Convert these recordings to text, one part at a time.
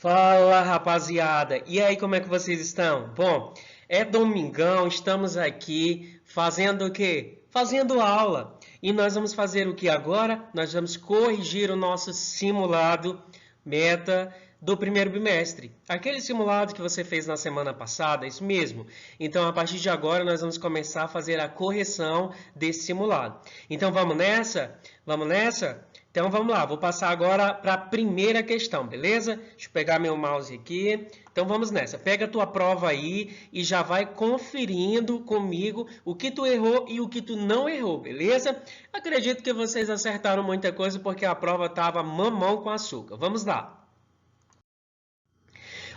Fala, rapaziada! E aí, como é que vocês estão? Bom, é domingão, estamos aqui fazendo o quê? Fazendo aula. E nós vamos fazer o que agora? Nós vamos corrigir o nosso simulado meta do primeiro bimestre. Aquele simulado que você fez na semana passada, isso mesmo. Então, a partir de agora, nós vamos começar a fazer a correção desse simulado. Então, vamos nessa? Vamos nessa? Então vamos lá, vou passar agora para a primeira questão, beleza? Deixa eu pegar meu mouse aqui. Então vamos nessa. Pega a tua prova aí e já vai conferindo comigo o que tu errou e o que tu não errou, beleza? Acredito que vocês acertaram muita coisa porque a prova estava mamão com açúcar. Vamos lá.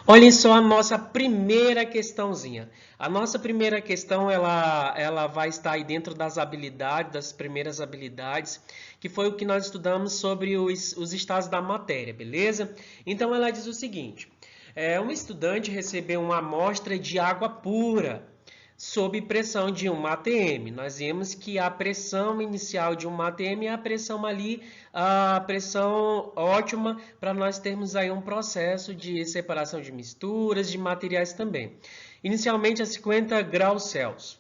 Olhem só a nossa primeira questãozinha. A nossa primeira questão, ela vai estar aí dentro das habilidades, das primeiras habilidades, que foi o que nós estudamos sobre os estados da matéria, beleza? Então, ela diz o seguinte, um estudante recebeu uma amostra de água pura, sob pressão de 1 atm. Nós vimos que a pressão inicial de 1 atm é a pressão ali, a pressão ótima para nós termos aí um processo de separação de misturas, de materiais também. Inicialmente a 50 graus Celsius.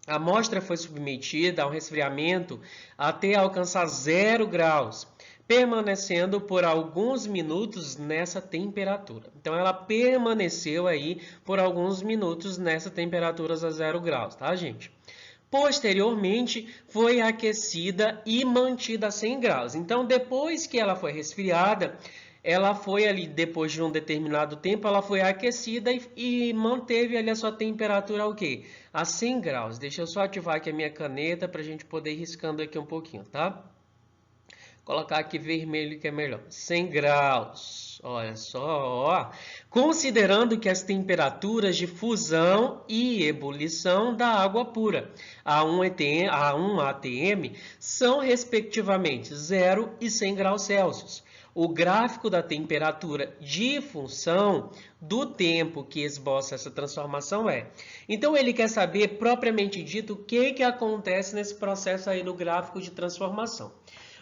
A amostra foi submetida a um resfriamento até alcançar 0 graus, permanecendo por alguns minutos nessa temperatura. Então, ela permaneceu aí por alguns minutos nessa temperatura a 0 graus, tá, gente? Posteriormente, foi aquecida e mantida a 100 graus. Então, depois que ela foi resfriada, ela foi ali, depois de um determinado tempo, ela foi aquecida e manteve ali a sua temperatura o quê? A 100 graus. Deixa eu só ativar aqui a minha caneta para a gente poder ir riscando aqui um pouquinho, tá? Colocar aqui vermelho que é melhor. 100 graus. Olha só, ó. Considerando que as temperaturas de fusão e ebulição da água pura, a 1 atm, são respectivamente 0 e 100 graus Celsius. O gráfico da temperatura de função do tempo que esboça essa transformação é. Então, ele quer saber, propriamente dito, o que acontece nesse processo aí no gráfico de transformação.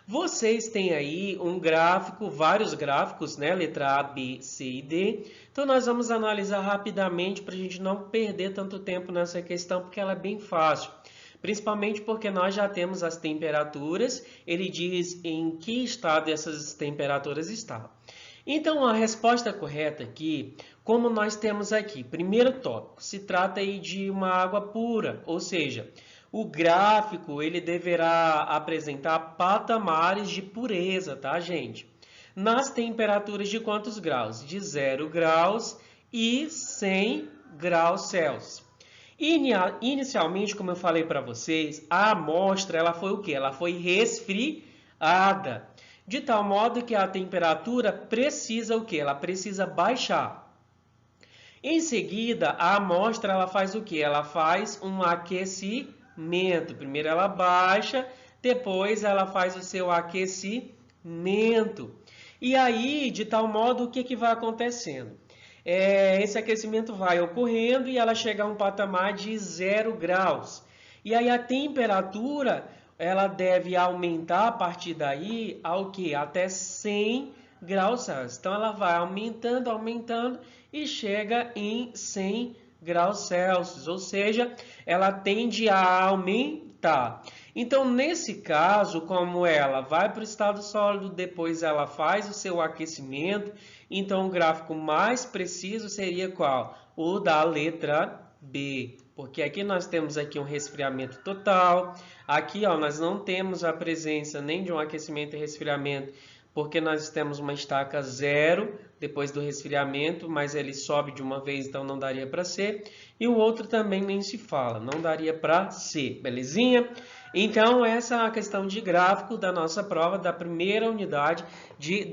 Vocês têm aí um gráfico, vários gráficos, né? Letra A, B, C e D. Então, nós vamos analisar rapidamente para a gente não perder tanto tempo nessa questão, porque ela é bem fácil. Principalmente porque nós já temos as temperaturas, ele diz em que estado essas temperaturas estão. Então, a resposta correta aqui, como nós temos aqui, primeiro tópico, se trata aí de uma água pura, ou seja, o gráfico ele deverá apresentar patamares de pureza, tá, gente? Nas temperaturas de quantos graus? De 0 graus e 100 graus Celsius. Inicialmente, como eu falei para vocês, a amostra ela foi o quê? Ela foi resfriada, de tal modo que a temperatura precisa o quê? Ela precisa baixar. Em seguida, a amostra ela faz o quê? Ela faz um aquecimento. Primeiro ela baixa, depois ela faz o seu aquecimento. E aí, de tal modo, o que vai acontecendo? Esse aquecimento vai ocorrendo e ela chega a um patamar de 0 graus. E aí a temperatura ela deve aumentar a partir daí ao que? Até 100 graus Celsius. Então ela vai aumentando, aumentando e chega em 100 graus Celsius, ou seja, ela tende a aumentar. Então, nesse caso, como ela vai para o estado sólido, depois ela faz o seu aquecimento, então o gráfico mais preciso seria qual? O da letra B, porque aqui nós temos aqui um resfriamento total, aqui ó, nós não temos a presença nem de um aquecimento e resfriamento, porque nós temos uma estaca 0 depois do resfriamento, mas ele sobe de uma vez, então não daria para ser. E o outro também nem se fala, não daria para ser, belezinha? Então, essa é a questão de gráfico da nossa prova, da primeira unidade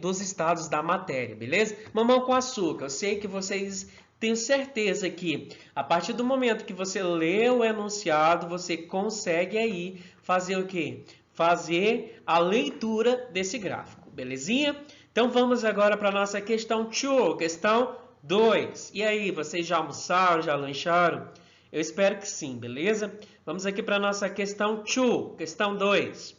dos estados da matéria, beleza? Mamão com açúcar, eu sei que vocês tenho certeza que a partir do momento que você lê o enunciado, você consegue aí fazer o quê? Fazer a leitura desse gráfico, belezinha? Então vamos agora para a nossa questão 2, questão 2. E aí, vocês já almoçaram, já lancharam? Eu espero que sim, beleza? Vamos aqui para a nossa questão 2, questão 2.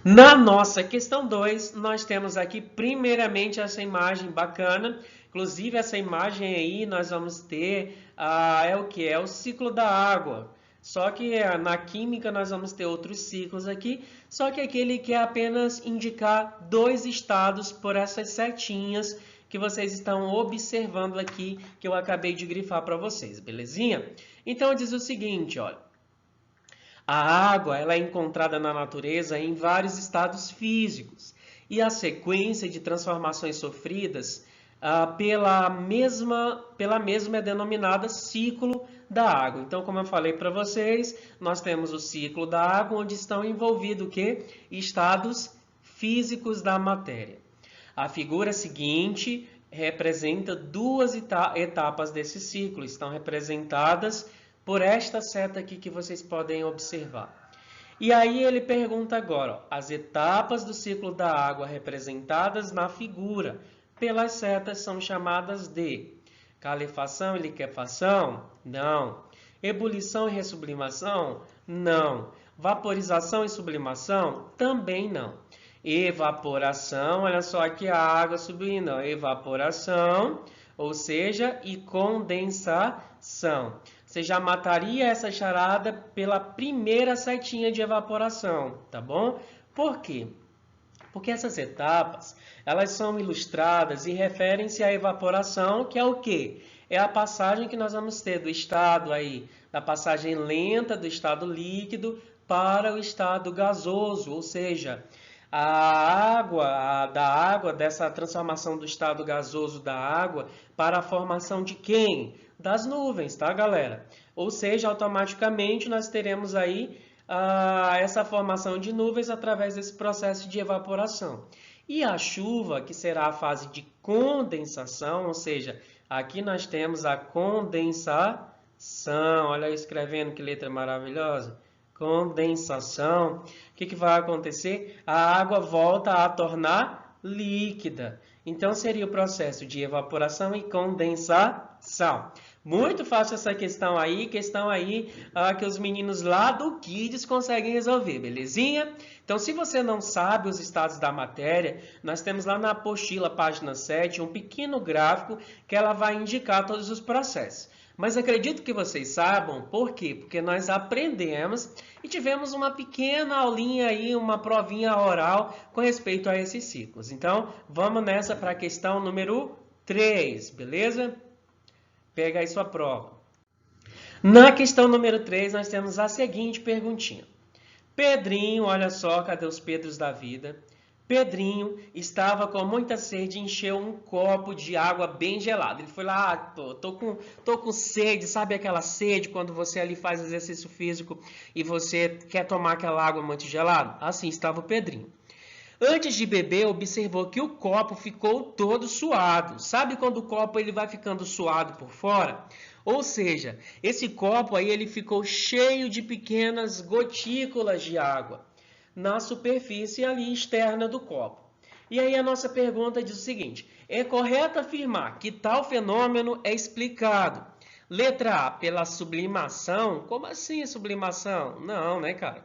Na nossa questão 2, nós temos aqui primeiramente essa imagem bacana. Inclusive essa imagem aí nós vamos ter, é o que? É o ciclo da água. Só que na química nós vamos ter outros ciclos aqui, só que aqui ele quer apenas indicar dois estados por essas setinhas que vocês estão observando aqui, que eu acabei de grifar para vocês, belezinha? Então diz o seguinte, olha. A água ela é encontrada na natureza em vários estados físicos e a sequência de transformações sofridas pela mesma é denominada ciclo da água. Então, como eu falei para vocês, nós temos o ciclo da água, onde estão envolvidos o quê? Estados físicos da matéria. A figura seguinte representa duas etapas desse ciclo, estão representadas por esta seta aqui que vocês podem observar. E aí ele pergunta agora, ó, as etapas do ciclo da água representadas na figura pelas setas são chamadas de calefação e liquefação? Não. Ebulição e ressublimação? Não. Vaporização e sublimação? Também não. Evaporação, olha só aqui a água subindo, ó, evaporação, ou seja, e condensação. Você já mataria essa charada pela primeira setinha de evaporação, tá bom? Por quê? Porque essas etapas, elas são ilustradas e referem-se à evaporação, que é o quê? É a passagem que nós vamos ter do estado aí, da passagem lenta do estado líquido para o estado gasoso, ou seja, dessa transformação do estado gasoso da água para a formação de quem? Das nuvens, tá, galera? Ou seja, automaticamente nós teremos aí essa formação de nuvens através desse processo de evaporação. E a chuva, que será a fase de condensação, ou seja, aqui nós temos a condensação. Olha eu escrevendo, que letra maravilhosa. Condensação. O que vai acontecer? A água volta a tornar líquida. Então, seria o processo de evaporação e condensação. Muito fácil essa questão aí que os meninos lá do Kids conseguem resolver, belezinha? Então, se você não sabe os estados da matéria, nós temos lá na apostila, página 7, um pequeno gráfico que ela vai indicar todos os processos. Mas acredito que vocês saibam, por quê? Porque nós aprendemos e tivemos uma pequena aulinha aí, uma provinha oral com respeito a esses ciclos. Então, vamos nessa para a questão número 3, beleza? Pega aí sua prova. Na questão número 3, nós temos a seguinte perguntinha. Pedrinho, olha só, cadê os Pedros da vida? Pedrinho estava com muita sede e encheu um copo de água bem gelada. Ele foi lá, tô com sede, sabe aquela sede quando você ali faz exercício físico e você quer tomar aquela água muito gelada? Assim estava o Pedrinho. Antes de beber, observou que o copo ficou todo suado. Sabe quando o copo ele vai ficando suado por fora? Ou seja, esse copo aí ele ficou cheio de pequenas gotículas de água na superfície ali externa do copo. E aí a nossa pergunta diz o seguinte: é correto afirmar que tal fenômeno é explicado? Letra A, pela sublimação? Como assim sublimação? Não, né, cara?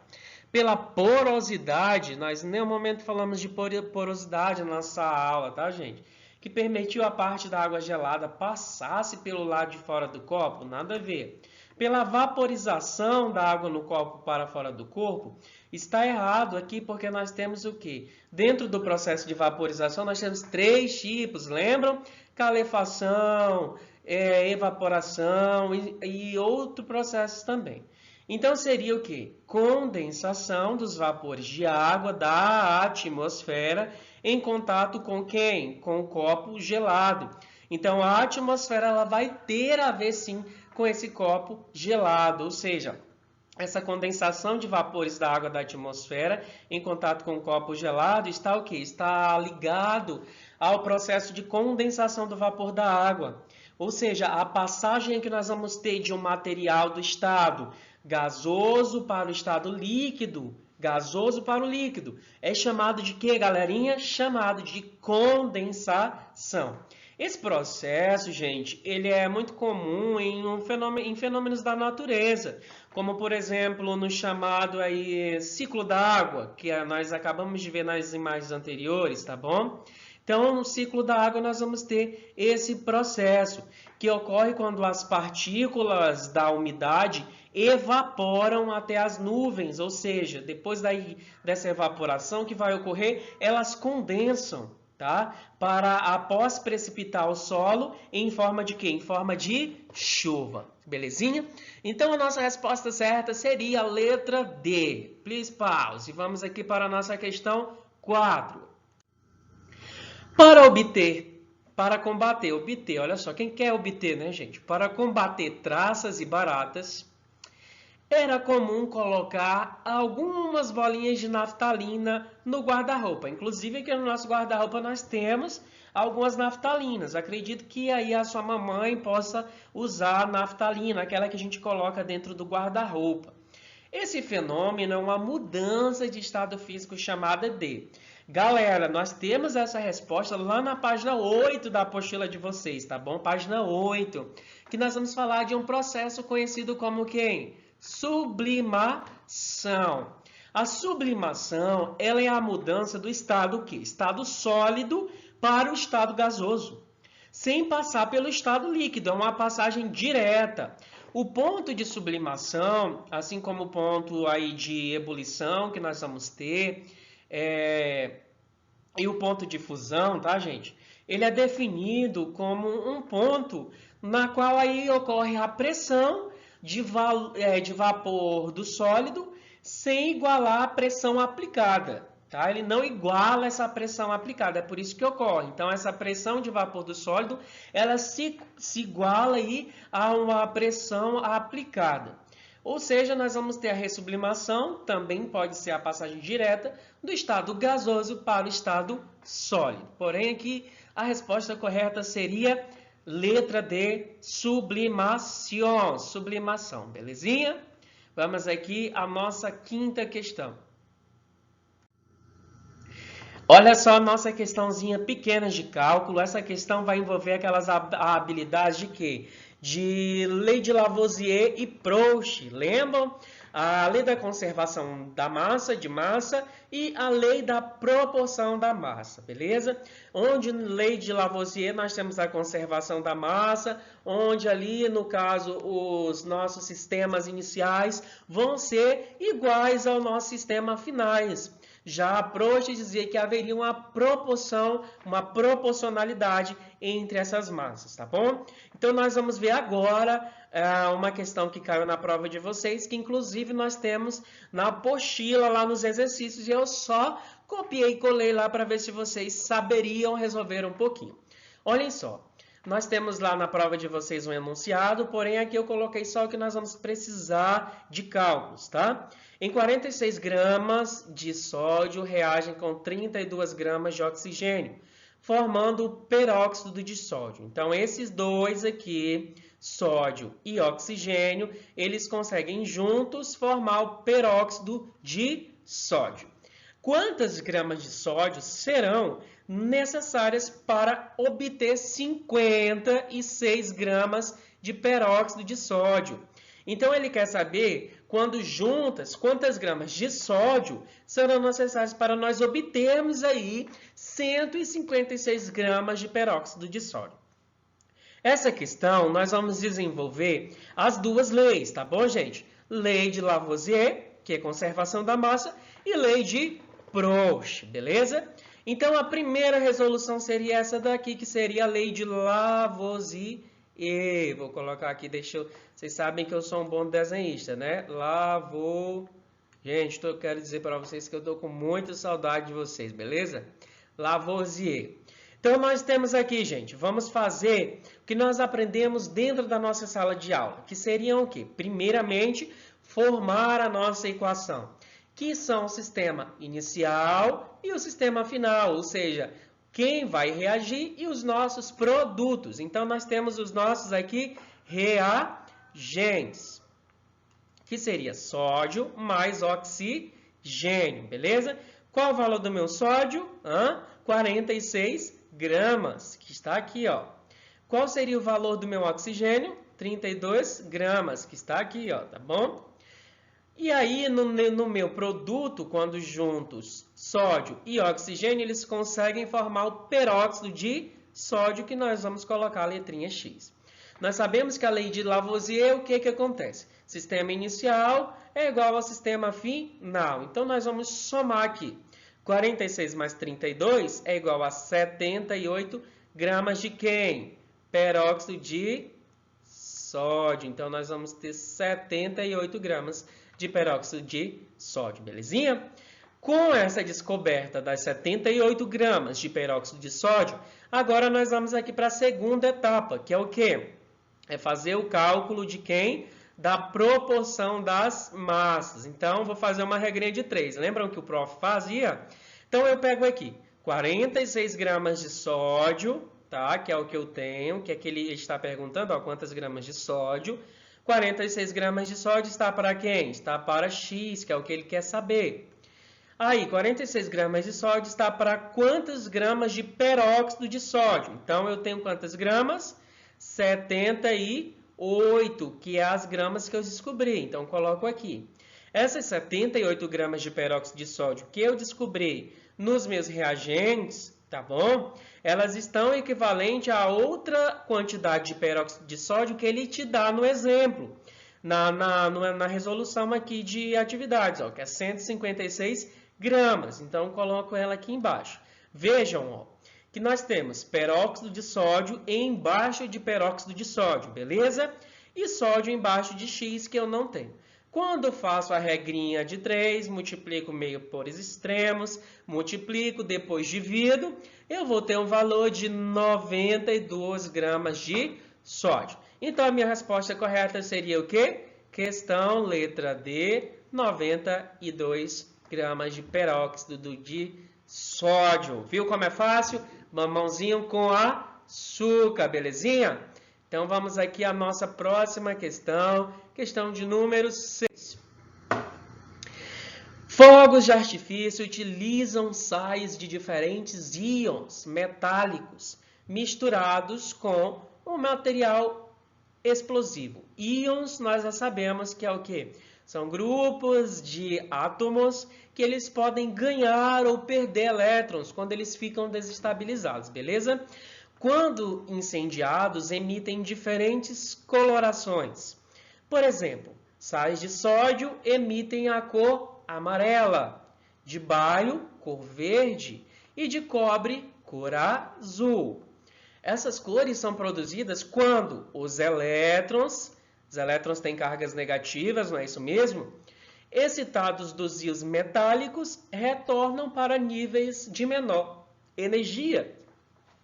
Pela porosidade, nós em nenhum momento falamos de porosidade na nossa aula, tá, gente? Que permitiu a parte da água gelada passasse pelo lado de fora do copo? Nada a ver. Pela vaporização da água no copo para fora do corpo? Está errado aqui porque nós temos o quê? Dentro do processo de vaporização nós temos 3 tipos, lembram? Calefação, evaporação e outros processos também. Então seria o quê? Condensação dos vapores de água da atmosfera em contato com quem? Com o copo gelado. Então a atmosfera ela vai ter a ver sim com esse copo gelado, ou seja, essa condensação de vapores da água da atmosfera em contato com o copo gelado está o quê? Está ligado ao processo de condensação do vapor da água. Ou seja, a passagem que nós vamos ter de um material do estado gasoso para o estado líquido, gasoso para o líquido, é chamado de quê, galerinha? Chamado de condensação. Esse processo, gente, ele é muito comum em fenômenos da natureza, como por exemplo no chamado aí ciclo da água, que nós acabamos de ver nas imagens anteriores, tá bom? Então, no ciclo da água nós vamos ter esse processo que ocorre quando as partículas da umidade evaporam até as nuvens, ou seja, depois dessa evaporação que vai ocorrer, elas condensam, tá? Para após precipitar o solo em forma de quê? Em forma de chuva. Belezinha? Então a nossa resposta certa seria a letra D. Please pause. Vamos aqui para a nossa questão 4. Para combater, obter, olha só, quem quer obter, né, gente? Para combater traças e baratas, era comum colocar algumas bolinhas de naftalina no guarda-roupa. Inclusive aqui no nosso guarda-roupa nós temos algumas naftalinas. Acredito que aí a sua mamãe possa usar a naftalina, aquela que a gente coloca dentro do guarda-roupa. Esse fenômeno é uma mudança de estado físico chamada de... Galera, nós temos essa resposta lá na página 8 da apostila de vocês, tá bom? Página 8, que nós vamos falar de um processo conhecido como quem? Sublimação. A sublimação, ela é a mudança do estado o quê? Estado sólido para o estado gasoso, sem passar pelo estado líquido, é uma passagem direta. O ponto de sublimação, assim como o ponto aí de ebulição que nós vamos ter, e o ponto de fusão, tá, gente? Ele é definido como um ponto na qual aí ocorre a pressão de vapor do sólido sem igualar a pressão aplicada. Tá? Ele não iguala essa pressão aplicada, é por isso que ocorre. Então, essa pressão de vapor do sólido, ela se iguala aí a uma pressão aplicada. Ou seja, nós vamos ter a ressublimação, também pode ser a passagem direta, do estado gasoso para o estado sólido. Porém, aqui a resposta correta seria letra D, sublimação, belezinha? Vamos aqui à nossa quinta questão. Olha só a nossa questãozinha pequena de cálculo. Essa questão vai envolver aquelas habilidades de quê? De lei de Lavoisier e Proust. Lembram? A lei da conservação da massa, de massa, e a lei da proporção da massa, beleza? Onde na lei de Lavoisier nós temos a conservação da massa, onde ali, no caso, os nossos sistemas iniciais vão ser iguais ao nosso sistema finais. Já Proust dizia que haveria uma proporção, uma proporcionalidade entre essas massas, tá bom? Então, nós vamos ver agora uma questão que caiu na prova de vocês, que inclusive nós temos na apostila lá nos exercícios, e eu só copiei e colei lá para ver se vocês saberiam resolver um pouquinho. Olhem só. Nós temos lá na prova de vocês um enunciado, porém aqui eu coloquei só o que nós vamos precisar de cálculos, tá? Em 46 gramas de sódio reagem com 32 gramas de oxigênio, formando o peróxido de sódio. Então, esses dois aqui, sódio e oxigênio, eles conseguem juntos formar o peróxido de sódio. Quantas gramas de sódio serão necessárias para obter 56 gramas de peróxido de sódio? Então, ele quer saber, quando juntas, quantas gramas de sódio serão necessárias para nós obtermos aí 156 gramas de peróxido de sódio. Essa questão, nós vamos desenvolver as duas leis, tá bom, gente? Lei de Lavoisier, que é conservação da massa, e lei de Proust, beleza? Então, a primeira resolução seria essa daqui, que seria a lei de Lavoisier. Vou colocar aqui, vocês sabem que eu sou um bom desenhista, né? Gente, eu quero dizer para vocês que eu estou com muita saudade de vocês, beleza? Lavoisier. Então, nós temos aqui, gente, vamos fazer o que nós aprendemos dentro da nossa sala de aula, que seriam o quê? Primeiramente, formar a nossa equação, que são o sistema inicial e o sistema final, ou seja, quem vai reagir e os nossos produtos. Então, nós temos os nossos aqui reagentes, que seria sódio mais oxigênio, beleza? Qual o valor do meu sódio? 46 gramas, que está aqui, ó. Qual seria o valor do meu oxigênio? 32 gramas, que está aqui, ó, tá bom? E aí, no meu produto, quando juntos sódio e oxigênio, eles conseguem formar o peróxido de sódio, que nós vamos colocar a letrinha X. Nós sabemos que a lei de Lavoisier, o que acontece? Sistema inicial é igual ao sistema final. Então, nós vamos somar aqui. 46 mais 32 é igual a 78 gramas de quem? Peróxido de sódio. Então, nós vamos ter 78 gramas de peróxido de sódio, belezinha? Com essa descoberta das 78 gramas de peróxido de sódio, agora nós vamos aqui para a segunda etapa, que é o quê? É fazer o cálculo de quem? Da proporção das massas. Então, vou fazer uma regrinha de 3. Lembram que o prof fazia? Então, eu pego aqui 46 gramas de sódio, tá? Que é o que eu tenho, que é que ele está perguntando, ó, quantas gramas de sódio. 46 gramas de sódio está para quem? Está para X, que é o que ele quer saber. Aí, 46 gramas de sódio está para quantas gramas de peróxido de sódio? Então, eu tenho quantas gramas? 78, que é as gramas que eu descobri. Então, coloco aqui. Essas 78 gramas de peróxido de sódio que eu descobri nos meus reagentes, tá bom? Elas estão equivalentes a outra quantidade de peróxido de sódio que ele te dá no exemplo, na resolução aqui de atividades, ó, que é 156 gramas. Então, coloco ela aqui embaixo. Vejam, ó, que nós temos peróxido de sódio embaixo de peróxido de sódio, beleza? E sódio embaixo de X, que eu não tenho. Quando eu faço a regrinha de 3, multiplico meio por extremos, multiplico, depois divido, eu vou ter um valor de 92 gramas de sódio. Então, a minha resposta correta seria o quê? Questão letra D, 92 gramas de peróxido de sódio. Viu como é fácil? Mamãozinho com açúcar, belezinha? Então, vamos aqui à nossa próxima questão, questão de número 6. Fogos de artifício utilizam sais de diferentes íons metálicos misturados com um material explosivo. Íons, nós já sabemos que é o quê? São grupos de átomos que eles podem ganhar ou perder elétrons quando eles ficam desestabilizados, beleza? Quando incendiados, emitem diferentes colorações. Por exemplo, sais de sódio emitem a cor amarela, de bário, cor verde, e de cobre, cor azul. Essas cores são produzidas quando os elétrons têm cargas negativas, não é isso mesmo? Excitados dos íons metálicos, retornam para níveis de menor energia.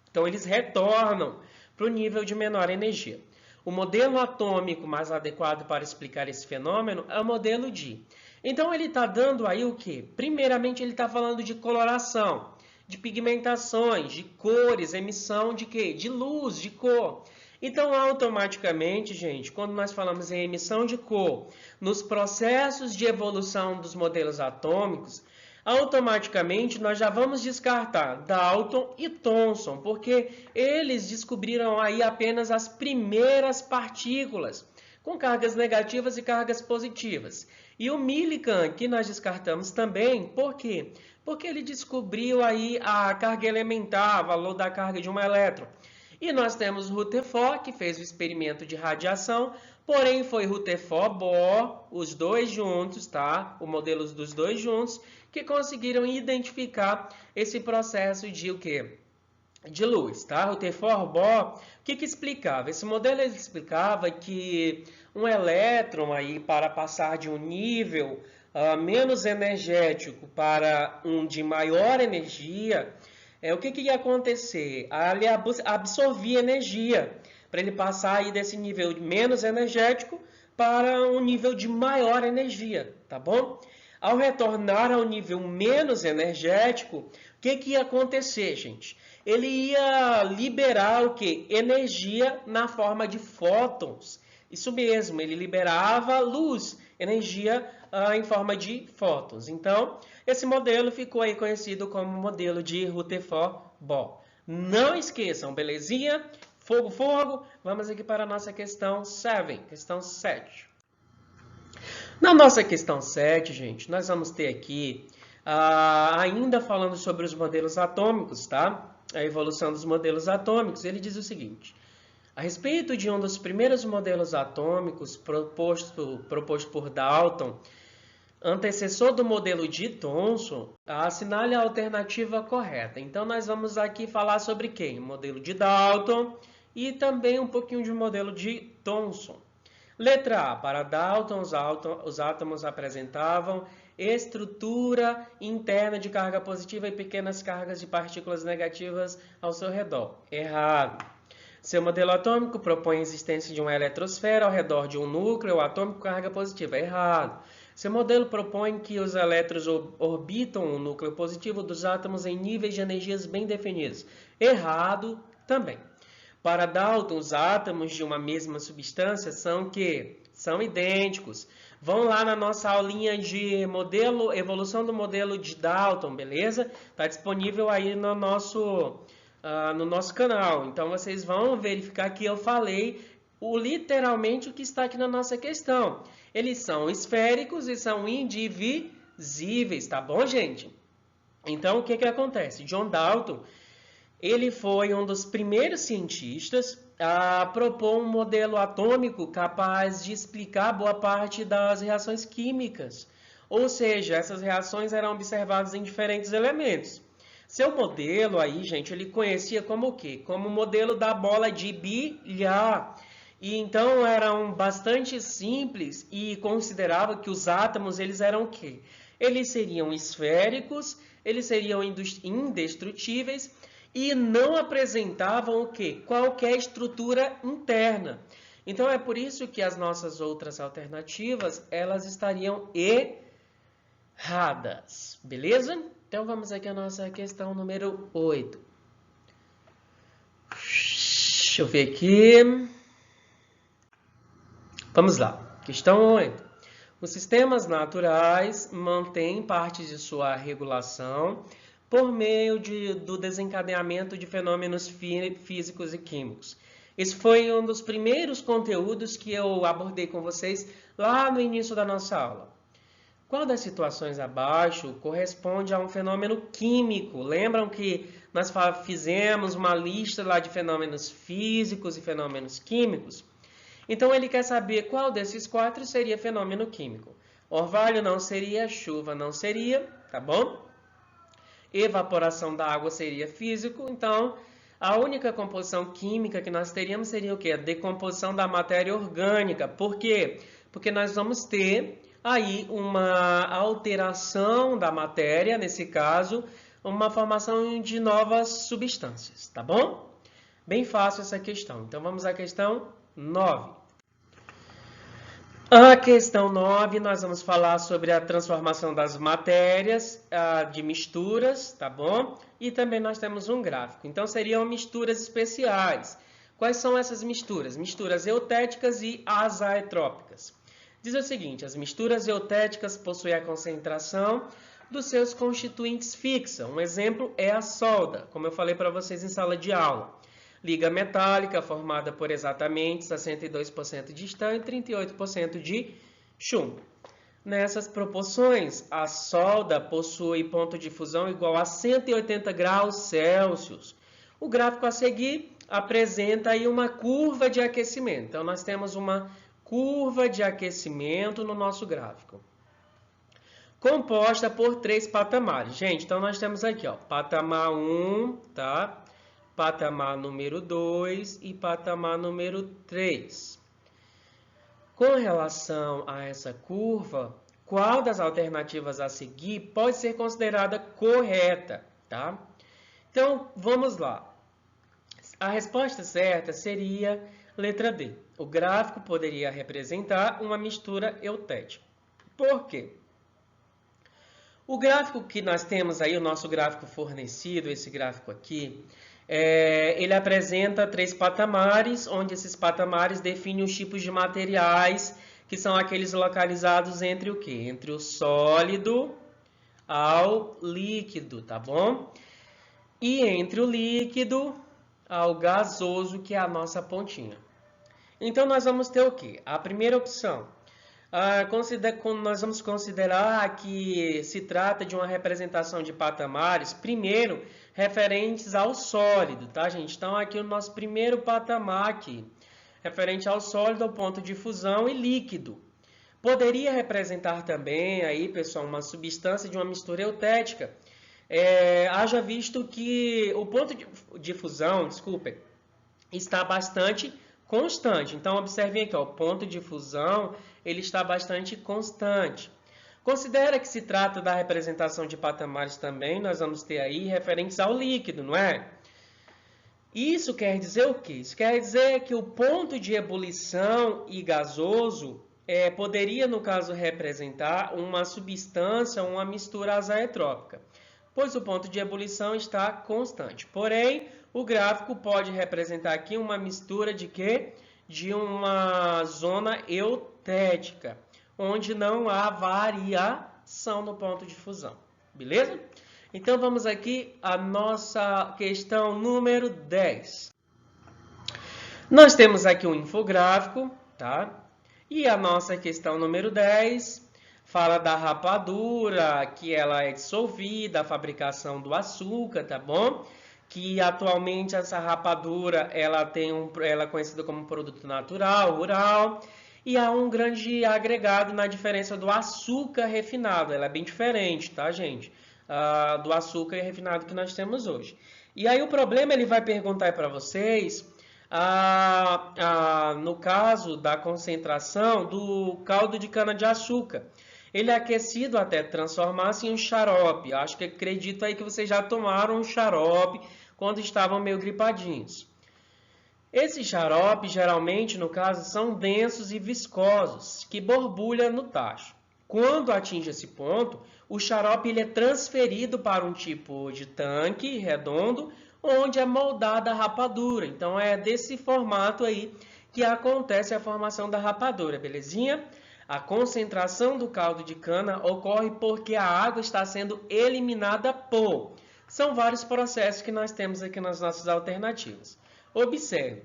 Então, eles retornam para o nível de menor energia. O modelo atômico mais adequado para explicar esse fenômeno é o modelo Dee. Então, ele está dando aí o quê? Primeiramente, ele está falando de coloração, de pigmentações, de cores, emissão de quê? De luz, de cor. Então, automaticamente, gente, quando nós falamos em emissão de cor, nos processos de evolução dos modelos atômicos, automaticamente nós já vamos descartar Dalton e Thomson, porque eles descobriram aí apenas as primeiras partículas, com cargas negativas e cargas positivas. E o Millikan, que nós descartamos também, por quê? Porque ele descobriu aí a carga elementar, o valor da carga de um elétron. E nós temos Rutherford, que fez o experimento de radiação, porém foi Rutherford-Bohr, os dois juntos, tá? O modelo dos dois juntos, que conseguiram identificar esse processo de o quê? De luz, tá? Rutherford-Bohr, o que explicava? Esse modelo ele explicava que um elétron aí para passar de um nível menos energético para um de maior energia, o que ia acontecer? Ele absorvia energia para ele passar aí desse nível menos energético para um nível de maior energia, tá bom? Ao retornar ao nível menos energético, o que ia acontecer, gente? Ele ia liberar o quê? Energia na forma de fótons. Isso mesmo, ele liberava luz, energia em forma de fótons. Então, esse modelo ficou aí conhecido como modelo de Rutherford-Bohr. Não esqueçam, belezinha? Fogo, fogo. Vamos aqui para a nossa questão 7. Questão 7. Na nossa questão 7, gente, nós vamos ter aqui, ainda falando sobre os modelos atômicos, tá? A evolução dos modelos atômicos. Ele diz o seguinte: a respeito de um dos primeiros modelos atômicos proposto por Dalton, antecessor do modelo de Thomson, assinale a alternativa correta. Então, nós vamos aqui falar sobre quem? O modelo de Dalton e também um pouquinho de modelo de Thomson. Letra A. Para Dalton, os átomos apresentavam estrutura interna de carga positiva e pequenas cargas de partículas negativas ao seu redor. Errado. Seu modelo atômico propõe a existência de uma eletrosfera ao redor de um núcleo atômico com carga positiva. Errado. Seu modelo propõe que os elétrons orbitam o núcleo positivo dos átomos em níveis de energias bem definidos. Errado também. Para Dalton, os átomos de uma mesma substância são idênticos. Vão lá na nossa aulinha de evolução do modelo de Dalton, beleza? Está disponível aí no nosso canal. Então, vocês vão verificar que eu falei literalmente o que está aqui na nossa questão. Eles são esféricos e são indivisíveis, tá bom, gente? Então, o que acontece? John Dalton, ele foi um dos primeiros cientistas a propor um modelo atômico capaz de explicar boa parte das reações químicas. Ou seja, essas reações eram observadas em diferentes elementos. Seu modelo aí, gente, ele conhecia como o quê? Como o modelo da bola de bilhar. E então eram bastante simples e considerava que os átomos eles eram o quê? Eles seriam esféricos, eles seriam indestrutíveis e não apresentavam o quê? Qualquer estrutura interna. Então é por isso que as nossas outras alternativas elas estariam erradas, beleza? Então vamos aqui à nossa questão número 8. Deixa eu ver aqui. Vamos lá. Questão 8. Os sistemas naturais mantêm partes de sua regulação por meio do desencadeamento de fenômenos físicos e químicos. Esse foi um dos primeiros conteúdos que eu abordei com vocês lá no início da nossa aula. Qual das situações abaixo corresponde a um fenômeno químico? Lembram que nós fizemos uma lista lá de fenômenos físicos e fenômenos químicos? Então, ele quer saber qual desses 4 seria fenômeno químico. Orvalho não seria, chuva não seria, tá bom? Evaporação da água seria físico, então a única composição química que nós teríamos seria o quê? A decomposição da matéria orgânica. Por quê? Porque nós vamos ter aí uma alteração da matéria, nesse caso, uma formação de novas substâncias, tá bom? Bem fácil essa questão. Então, vamos à questão 9. A questão 9, nós vamos falar sobre a transformação das matérias, de misturas, tá bom? E também nós temos um gráfico. Então, seriam misturas especiais. Quais são essas misturas? Misturas eutéticas e azaetrópicas. Diz o seguinte: as misturas eutéticas possuem a concentração dos seus constituintes fixa. Um exemplo é a solda, como eu falei para vocês em sala de aula. Liga metálica formada por exatamente 62% de estanho e 38% de chumbo. Nessas proporções, a solda possui ponto de fusão igual a 180 graus Celsius. O gráfico a seguir apresenta aí uma curva de aquecimento. Então, nós temos uma curva de aquecimento no nosso gráfico, composta por 3 patamares. Gente, então nós temos aqui, ó, patamar 1, tá? Patamar número 2 e patamar número 3. Com relação a essa curva, qual das alternativas a seguir pode ser considerada correta, tá? Então, vamos lá. A resposta certa seria letra D. O gráfico poderia representar uma mistura eutética. Por quê? O gráfico que nós temos aí, o nosso gráfico fornecido, esse gráfico aqui, ele apresenta 3 patamares, onde esses patamares definem os tipos de materiais, que são aqueles localizados entre o quê? Entre o sólido ao líquido, tá bom? e entre o líquido ao gasoso, que é a nossa pontinha. Então, nós vamos ter o quê? A primeira opção. Nós vamos considerar que se trata de uma representação de patamares, primeiro, referentes ao sólido, tá, gente? Então, aqui o nosso primeiro patamar aqui, referente ao sólido, ao ponto de fusão e líquido. Poderia representar também, aí, pessoal, uma substância de uma mistura eutética. Haja visto que o ponto de fusão, desculpe, está bastante constante. Então, observem aqui, ó, o ponto de fusão ele está bastante constante. Considera que se trata da representação de patamares também, nós vamos ter aí referentes ao líquido, não é? Isso quer dizer o quê? Isso quer dizer que o ponto de ebulição e gasoso poderia, no caso, representar uma substância, uma mistura azeotrópica, pois o ponto de ebulição está constante. Porém, o gráfico pode representar aqui uma mistura de quê? De uma zona eutética, onde não há variação no ponto de fusão. Beleza? Então, vamos aqui à nossa questão número 10. Nós temos aqui um infográfico, tá? E a nossa questão número 10 fala da rapadura, que ela é dissolvida, a fabricação do açúcar, tá bom? Que atualmente essa rapadura ela é conhecida como produto natural, rural, e há um grande agregado na diferença do açúcar refinado. Ela é bem diferente, tá, gente? Do açúcar refinado que nós temos hoje. E aí o problema ele vai perguntar para vocês, no caso da concentração do caldo de cana-de-açúcar. Ele é aquecido até transformar-se em um xarope. Acho que acredito aí que vocês já tomaram um xarope quando estavam meio gripadinhos. Esses xaropes, geralmente, no caso, são densos e viscosos, que borbulham no tacho. Quando atinge esse ponto, o xarope ele é transferido para um tipo de tanque redondo, onde é moldada a rapadura. Então, é desse formato aí que acontece a formação da rapadura, belezinha? A concentração do caldo de cana ocorre porque a água está sendo eliminada por... São vários processos que nós temos aqui nas nossas alternativas. Observe,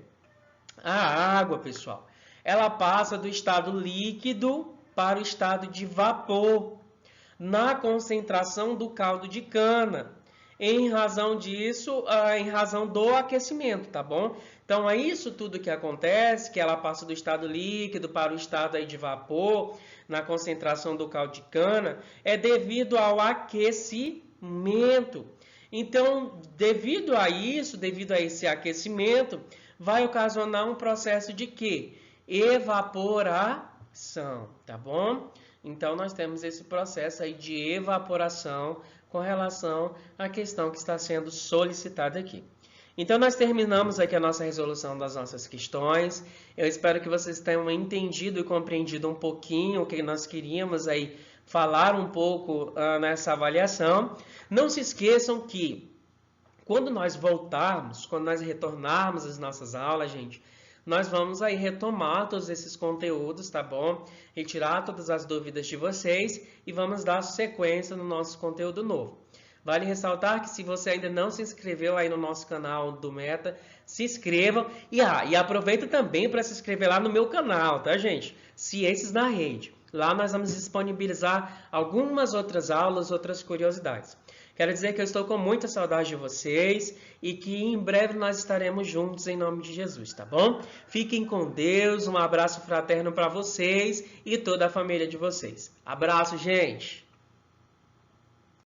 a água, pessoal, ela passa do estado líquido para o estado de vapor na concentração do caldo de cana. Em razão disso, em razão do aquecimento, tá bom? Então, é isso tudo que acontece, que ela passa do estado líquido para o estado aí de vapor, na concentração do caldo de cana, é devido ao aquecimento. Então, devido a isso, devido a esse aquecimento, vai ocasionar um processo de quê? Evaporação, tá bom? Então, nós temos esse processo aí de evaporação com relação à questão que está sendo solicitada aqui. Então, nós terminamos aqui a nossa resolução das nossas questões. Eu espero que vocês tenham entendido e compreendido um pouquinho o que nós queríamos aí falar um pouco nessa avaliação. Não se esqueçam que quando nós voltarmos, quando nós retornarmos às nossas aulas, gente, nós vamos aí retomar todos esses conteúdos, tá bom? Retirar todas as dúvidas de vocês e vamos dar sequência no nosso conteúdo novo. Vale ressaltar que se você ainda não se inscreveu aí no nosso canal do Meta, se inscrevam e aproveita também para se inscrever lá no meu canal, tá, gente? Ciências na Rede. Lá nós vamos disponibilizar algumas outras aulas, outras curiosidades. Quero dizer que eu estou com muita saudade de vocês e que em breve nós estaremos juntos em nome de Jesus, tá bom? Fiquem com Deus, um abraço fraterno para vocês e toda a família de vocês. Abraço, gente!